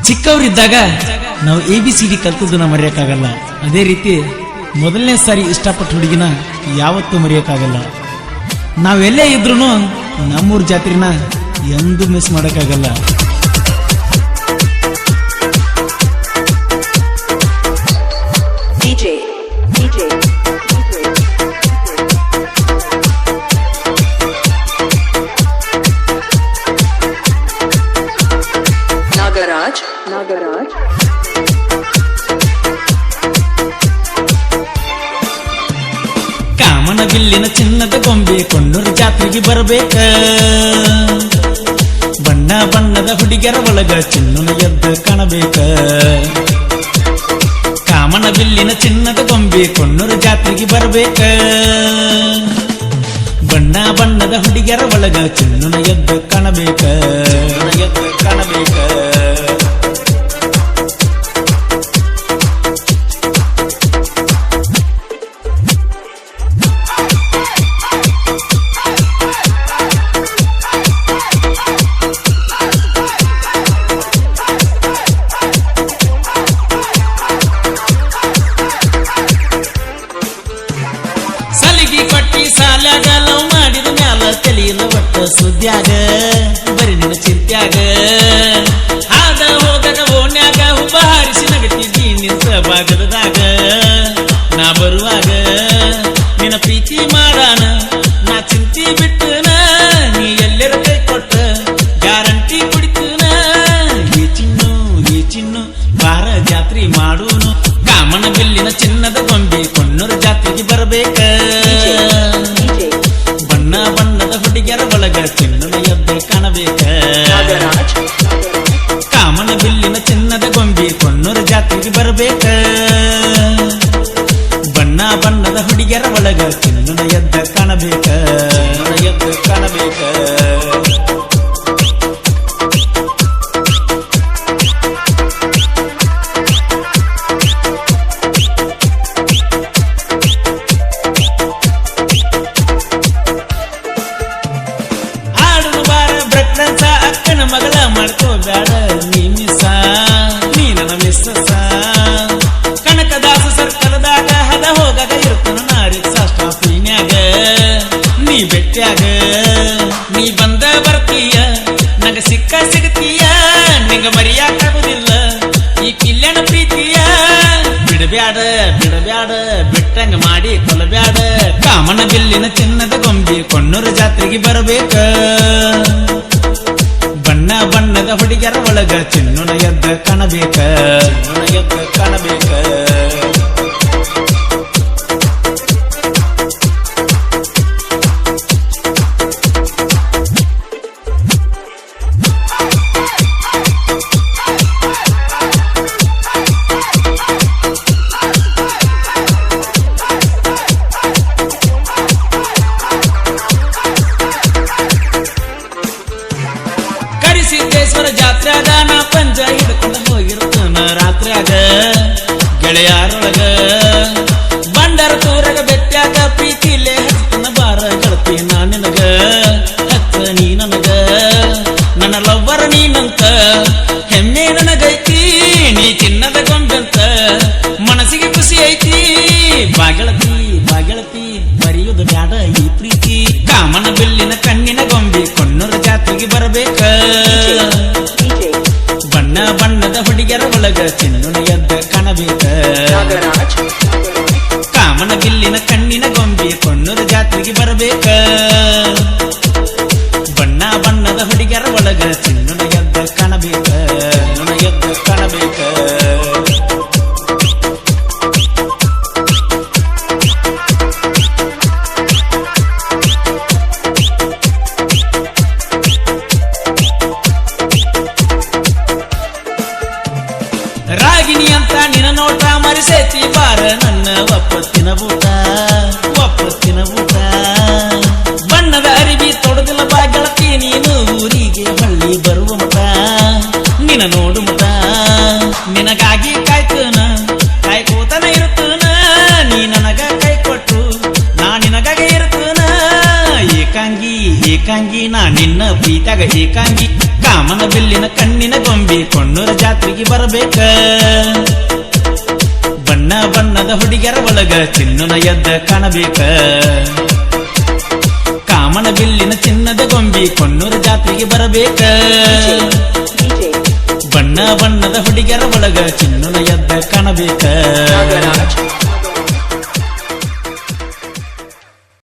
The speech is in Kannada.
ಚಿಕ್ಕವರಿದ್ದಾಗ ನಾವು ABCD ಕಲ್ತದನ್ನ ಮರೆಯಕ್ಕಾಗಲ್ಲ. ಅದೇ ರೀತಿ ಮೊದಲನೇ ಸಾರಿ ಇಷ್ಟಪಟ್ಟ ಹುಡುಗಿನ ಯಾವತ್ತೂ ಮರೆಯಕ್ಕಾಗಲ್ಲ. ನಾವೆಲ್ಲೇ ಇದ್ರೂ ನಮ್ಮೂರ್ ಜಾತ್ರೆನ ಎಂದೂ ಮಿಸ್ ಮಾಡೋಕ್ಕಾಗಲ್ಲ. ನಾಗರಾಜ್ ಕಾಮನ ಬಿಲ್ಲಿನ ಚಿನ್ನದ ಗೊಂಬೆ ಕೊಣ್ಣೂರು ಜಾತ್ರೆಗೆ ಬರಬೇಕ. ಬಣ್ಣ ಬಣ್ಣದ ಹುಡುಗಿಯರ ಒಳಗ ಚಿನ್ನನ ಎದ್ದು ಕಾಣಬೇಕ. ಕಾಮನ ಬಿಲ್ಲಿನ ಚಿನ್ನದ ಗೊಂಬೆ ಕೊಣ್ಣೂರು ಜಾತ್ರೆಗೆ ಬರಬೇಕ. ಬಣ್ಣ ಬಣ್ಣದ ಹುಡುಗಿಯರ ಒಳಗ ಚಿನ್ನನ ಎದ್ದು ಕಾಣಬೇಕ. ಎದ್ದು ಕಾಣಬೇಕ. ಸಲಿಗಿ ಕೊಟ್ಟಿ ಸಾಲಾಗ ಲವ್ ಮಾಡಿದ ಮ್ಯಾಲ ತಿಳಿಯಲ್ಲ ಒಟ್ಟ ಸುದ್ಯಾಗ ಬರಿ ನಿನ್ನ ಚಿಂತ್ಯಾಗ. ಆದ ಹೋಗದ ಓಣ್ಯಾಗ ಹುಬ್ಬ ಹಾರಿಸಿ ನಗತಿದ್ದಿ ನಿಂತ ಭಾಗದಾಗ. ನಾ ಬರುವಾಗ ನಿನ್ನ ಪ್ರೀತಿ ಮಾಡಾನ ನಾ ಚಿಂತಿ ಬಿಟ್ಟನ. ನೀ ಎಲ್ಲರ ಕೈ ಕೊಟ್ಟ ಗ್ಯಾರಂಟಿ ಕುಡಿತನ. ಈ ಚಿನ್ನು ಬಾರ ಜಾತ್ರೆ ಮಾಡೂನು. ಕಾಮನ ಬಿಲ್ಲಿನ ಚಿನ್ನದ ಗೊಂಬೆ ಕೊಣ್ಣೂರು ಜಾತ್ರೆಗೆ ಬರಬೇಕ. ಬಣ್ಣ ಬಣ್ಣದ ಹುಡುಗಿಯರ ಒಳಗ ಚಿನ್ನದ ಎದ್ದು ಕಾಣಬೇಕ. ಕಾಮನ ಬಿಲ್ಲಿನ ಚಿನ್ನದ ಗೊಂಬೆ ಕೊಣ್ಣೂರು ಜಾತ್ರೆಗೆ ಬರಬೇಕ. ಬಣ್ಣ ಬಣ್ಣದ ಹುಡುಗಿಯರ ಒಳಗ ಚಿನ್ನದ ಎದ್ದು ಕಾಣಬೇಕ. ಎದ್ದು ಕಾಣಬೇಕ. ಅಕ್ಕನ ಮಗಳ ಮಾಡ್ಕೋಬೇಡ ನೀ ಮಿಸ. ನೀ ನನ್ನ ಮಿಸ್ಸ. ಕನಕದಾಸ ಸರ್ಕಲ್ದಾಗ ಹದ ಹೋಗಾಗ ಇರ್ತನ ನಾ ರಿಕ್ಷಾ ಸ್ಟಾಪಿನ್ಯಾಗ. ನೀ ಬೆಟ್ಟ್ಯಾಗ ನೀ ಬಂದ ಬರ್ತೀಯ ನಂಗ ಸಿಗ್ತೀಯ. ನಿಂಗ ಮರಿಯಾಕಾಗುದಿಲ್ಲ ಈ ಕಿಲ್ಯನ ಪ್ರೀತಿಯ. ಬಿಡಬ್ಯಾಡ ಬಿಟ್ಟಂಗ ಮಾಡಿ ಕೊಲಬ್ಯಾಡ. ಕಾಮನ ಬಿಲ್ಲಿನ ಚಿನ್ನದ ಗೊಂಬೆ ಕೊಣ್ಣೂರು ಜಾತ್ರೆಗೆ ಬರಬೇಕ. ಬಣ್ಣ ಬಣ್ಣದ ಹುಡುಗಿಯರ ಒಳಗ ಚಿನ್ನನ ಎದ್ದ ಕಾಣಬೇಕ. ಎದ್ದ ಕಾಣಬೇಕ. ಸಿದ್ದೇಶ್ವರ ಜಾತ್ರೆಯಾಗ ನಾ ಪಂಜ ಹಿಡ್ಕೊಂಡು ಹೋಗಿರ್ತನ ರಾತ್ರಿಯಾಗ ಗೆಳೆಯಾರೊಳಗ. ಬಂಡರ ತೂರಾಗ ಬೆಟ್ಟ್ಯಾಗ ಪ್ರೀತಿಲೇ ಹಚ್ಚತನ ಬಾರ ಗೆಳತಿ ನಾ ನಿನಗ. ಹಚ್ಚ ನೀ ನನಗ ನನ್ನ ಲವ್ವರ ನೀನಂತ ಹೆಮ್ಮೆ ನನಗೈತಿ. ನೀ ಚಿನ್ನದ ಗೊಂಬೆಂತ ಮನಸ್ಸಿಗೆ ಖುಷಿ ಐತಿ. ಬಾಗೆಳತಿ ಬರೆಯುವುದು ಬ್ಯಾಡ ಈ ಪ್ರೀತಿ. ಕಾಮನ ಬಿಲ್ಲಿನ ಕಣ್ಣಿನ ಗೊಂಬೆ ಕೊಣ್ಣೂರು ಜಾತ್ರೆಗೆ ಬರಬೇಕ. ಬಣ್ಣ ಬಣ್ಣದ ಹುಡುಗಿಯರ ಒಳಗ ಚಿನ್ನನ ಎದ್ದ ಕಾಣಬೇಕ. ಕಾಮನ ಬಿಲ್ಲಿನ ಕಣ್ಣಿನ ಗೊಂಬೆ ಕೊಣ್ಣೂರು ಜಾತ್ರೆಗೆ ಬರಬೇಕ. ಬಣ್ಣ ಬಣ್ಣದ ಹುಡುಗಿಯರ ಒಳಗ ಚಿನ್ನನ ಎದ್ದ ಕಾಣಬೇಕ. ಎದ್ದ ಕಾಣಬೇಕ. ರಾಗಿಣಿ ಅಂತ ನಿನ್ನ ನೋಟ ಮರಿಸೇತಿ ಬಾರ ನನ್ನ ಒಪ್ಪತ್ತಿನ ಊಟ. ಬಣ್ಣದ ಅರಿವಿ ತೊಡದಿಲ್ಲ ಬಾ ಗೆಳತಿ ನೀನು ಊರಿಗೆ ಹಳ್ಳಿ ಬರುವ ಮಠ. ನಿನ್ನ ನೋಡು ಮಠ ನಿನಗಾಗಿ ಕಾಯ್ತನ ಕಾಯ್ಕೋತನ ಇರ್ತನ. ನೀ ನನಗ ಕೈ ಕೊಟ್ಟು ನಾ ನಿನಗಾಗಿ ಇರ್ತನ. ಏಕಾಂಗಿ ಏಕಾಂಗಿ ನಾ ನಿನ್ನ ಪ್ರೀತ್ಯಾಗ ಏಕಾಂಗಿ ಕಾಮನ ಬಿಲ್ಲಿನ ಕಣ್ಣಿನ ಗೊಂಬಿ ಕೊಣ್ಣೂರ ಜಾತ್ರೆಗೆ ಬರಬೇಕ ಬಣ್ಣ ಬಣ್ಣದ ಹುಡುಗಿಯರ ಒಳಗ ಚಿನ್ನನ ಎದ್ದ ಕಾಣಬೇಕ ಕಾಮನ ಬಿಲ್ಲಿನ ಚಿನ್ನದ ಗೊಂಬಿ ಕೊಣ್ಣೂರ ಜಾತ್ರೆಗೆ ಬರಬೇಕ DJ ಬಣ್ಣ ಬಣ್ಣದ ಹುಡುಗಿಯರ ಒಳಗ ಚಿನ್ನನ ಎದ್ದ ಕಾಣಬೇಕ Nagaraj